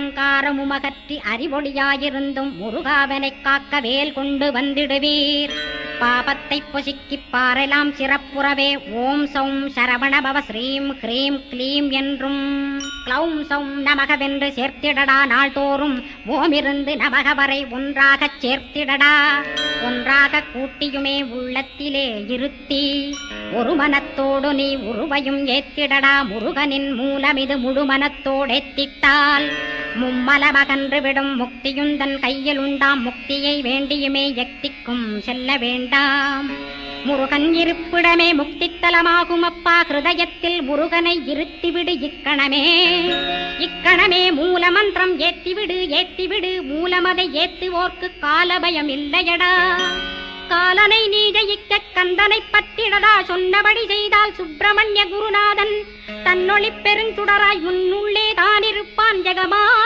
அகங்காரமுமகற்றி அறிவொளியாயிருந்தும் முருகாவனைக் காக்க வேல் கொண்டு வந்திடுவீர். பாபத்தை பொசுக்கிப் பாரெலாம் சிறப்புறவே ஓம் சௌம் சரவணபவ ஸ்ரீம் ஹ்ரீம் க்ளீம் என்றும் க்ளௌம் சௌம் நமகவென்று சேர்த்திடடா. நாள்தோறும் ஓமிருந்து நமக வரை ஒன்றாகச் சேர்த்திடடா. ஒன்றாக கூட்டியுமே உள்ளத்திலே இருத்தி ஒரு மனத்தோடு நீ உருவையும் ஏத்திடடா. முருகனின் மூலமிது முழுமனத்தோடேத்திட்டால் மும்மலமகன்று விடும் முக்தியுந்தன் கையில் உண்டாம். முக்தியை வேண்டியுமே யக்திக்கும் செல்ல வேண்டாம். முருகன் இருப்பிடமே முக்தித்தலமாகும் அப்பா. ஹிருதயத்தில் முருகனை இருத்திவிடு இக்கணமே. இக்கணமே மூலமந்திரம் ஏத்திவிடு ஏத்திவிடு. மூலமதை ஏத்துவோர்க்கு காலபயம் இல்லையடா. காலனை நீ ஜெயிக்க கந்தனை பற்றிடடா. சொன்னபடி செய்தால் சுப்பிரமணிய குருநாதன் தன்னொளி பெருஞ்சுடராய் உன்னுள்ளே தான் இருப்பான் ஜெகமாய்.